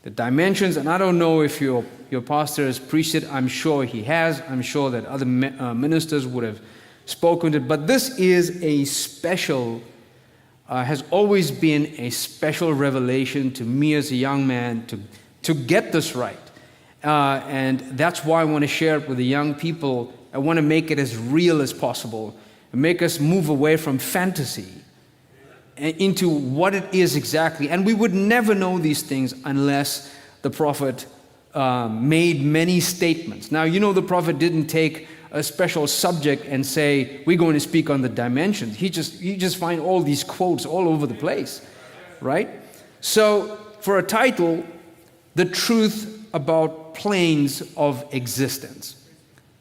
The dimensions, and I don't know if your pastor has preached it. I'm sure he has. I'm sure that other ministers would have spoken to it. But this is a special, has always been a special revelation to me as a young man to get this right. And that's why I want to share it with the young people. I want to make it as real as possible and make us move away from fantasy into what it is exactly. And we would never know these things unless the prophet made many statements. Now, the prophet didn't take a special subject and say, we're going to speak on the dimensions. You just find all these quotes all over the place, right? So, for a title, The Truth About Planes of Existence.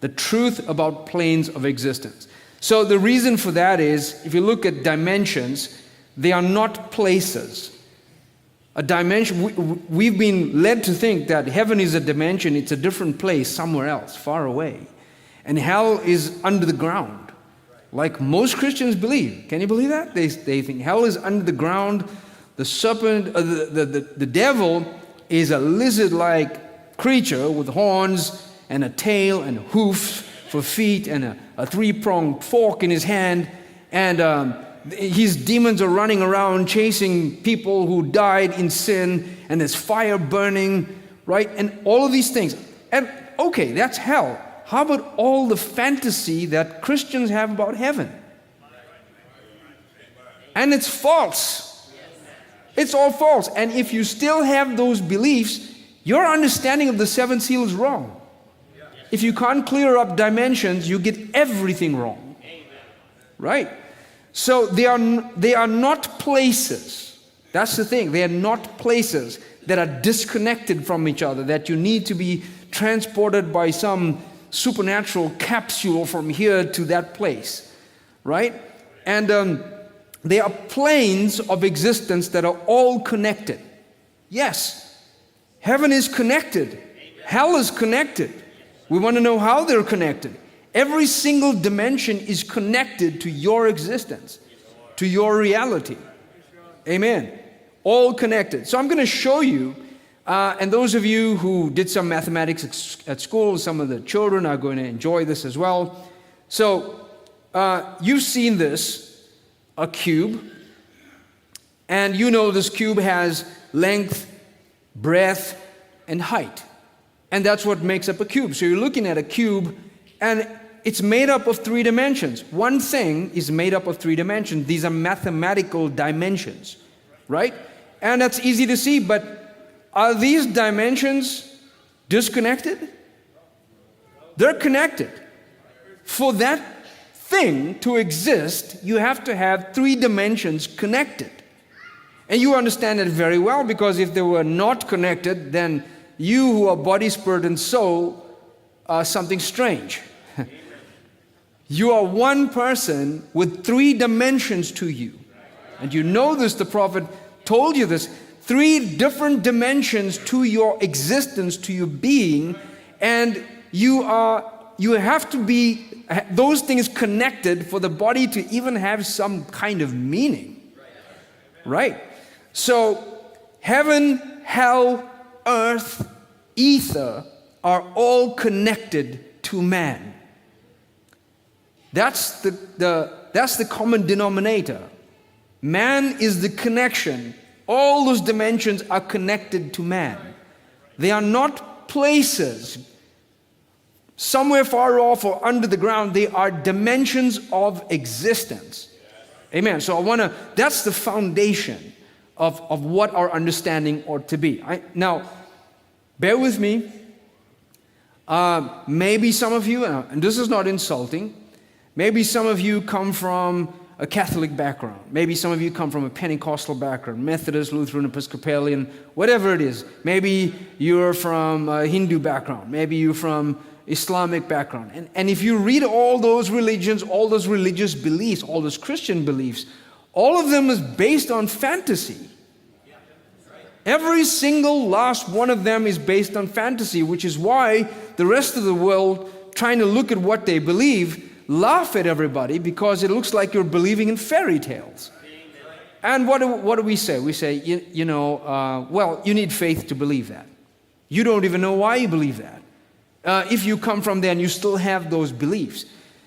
The truth about planes of existence. So the reason for that is, if you look at dimensions, they are not places. A dimension, we've been led to think that heaven is a dimension, it's a different place somewhere else, far away. And hell is under the ground, like most Christians believe. Can you believe that? They think hell is under the ground. The serpent, the devil is a lizard-like creature with horns and a tail and hoofs for feet and a three-pronged fork in his hand. And his demons are running around chasing people who died in sin, and there's fire burning, right? And all of these things. And okay, that's hell. How about all the fantasy that Christians have about heaven? And it's false. It's all false. And if you still have those beliefs, your understanding of the seventh seal is wrong. If you can't clear up dimensions, you get everything wrong. Right? So they are not places. That's the thing. They are not places that are disconnected from each other, that you need to be transported by some supernatural capsule from here to that place. Right? And they are planes of existence that are all connected. Yes, heaven is connected. Hell is connected. We want to know how they're connected. Every single dimension is connected to your existence, to your reality. Amen. All connected. So I'm going to show you, and those of you who did some mathematics at school, some of the children are going to enjoy this as well. So you've seen this, a cube, and you know this cube has length, breadth, and height. And that's what makes up a cube. So you're looking at a cube, and it's made up of three dimensions. One thing is made up of three dimensions. These are mathematical dimensions, right? And that's easy to see, but are these dimensions disconnected? They're connected. For that thing to exist, you have to have three dimensions connected. And you understand it very well, because if they were not connected, then you who are body, spirit, and soul are something strange. You are one person with three dimensions to you. And you know this, the prophet told you this. Three different dimensions to your existence, to your being. And you have to be, those things connected for the body to even have some kind of meaning. Right? So, heaven, hell, earth, ether are all connected to man. That's the common denominator. Man is the connection. All those dimensions are connected to man. They are not places somewhere far off or under the ground. They are dimensions of existence. Amen. So that's the foundation of what our understanding ought to be. Now, bear with me. Maybe some of you, and this is not insulting, maybe some of you come from a Catholic background. Maybe some of you come from a Pentecostal background, Methodist, Lutheran, Episcopalian, whatever it is. Maybe you're from a Hindu background. Maybe you're from Islamic background. And if you read all those religions, all those religious beliefs, all those Christian beliefs, all of them is based on fantasy. Every single last one of them is based on fantasy, which is why the rest of the world, trying to look at what they believe, laugh at everybody because it looks like you're believing in fairy tales. And what do we say? We say, well, you need faith to believe that. You don't even know why you believe that. If you come from there and you still have those beliefs.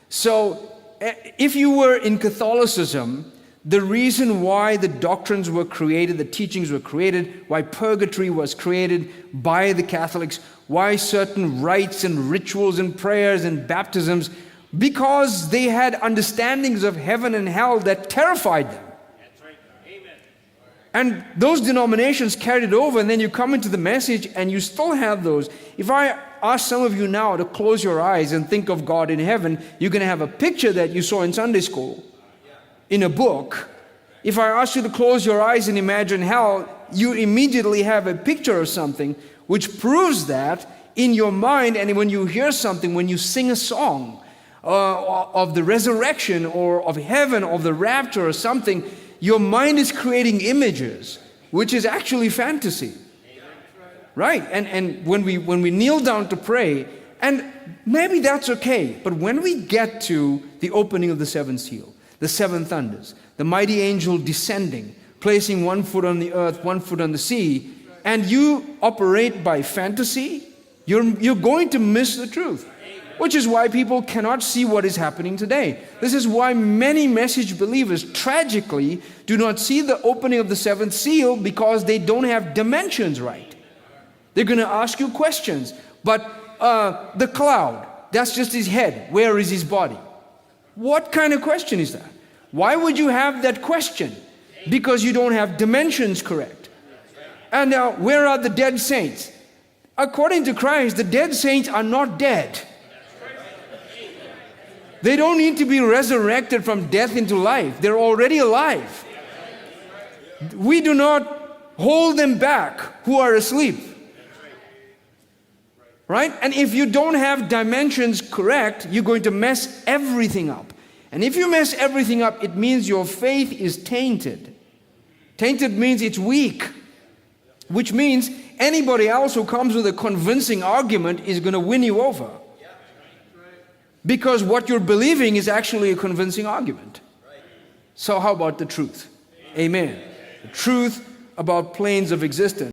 So if you were in Catholicism, the reason why the doctrines were created, the teachings were created, why purgatory was created by the Catholics, why certain rites and rituals and prayers and baptisms, because they had understandings of heaven and hell that terrified them. That's right. Amen. And those denominations carried it over, and then you come into the message and you still have those. If I ask some of you now to close your eyes and think of God in heaven, you're going to have a picture that you saw in Sunday school, in a book. If I ask you to close your eyes and imagine hell, you immediately have a picture of something which proves that in your mind. And when you hear something, when you sing a song of the resurrection or of heaven, of the rapture or something, your mind is creating images, which is actually fantasy. Right? And when we kneel down to pray, and maybe that's okay, but when we get to the opening of the seventh seal, the seven thunders, the mighty angel descending, placing one foot on the earth, one foot on the sea, and you operate by fantasy, you're going to miss the truth. Which is why people cannot see what is happening today. This is why many message believers tragically do not see the opening of the seventh seal, because they don't have dimensions right. They're going to ask you questions. But the cloud, that's just his head. Where is his body? What kind of question is that? Why would you have that question? Because you don't have dimensions correct. And now, where are the dead saints? According to Christ, the dead saints are not dead. They don't need to be resurrected from death into life. They're already alive. We do not hold them back who are asleep. Right? And if you don't have dimensions correct, you're going to mess everything up. And if you mess everything up, it means your faith is tainted. Tainted means it's weak. Which means anybody else who comes with a convincing argument is going to win you over. Because what you're believing is actually a convincing argument. So how about the truth? Amen. The truth about planes of existence.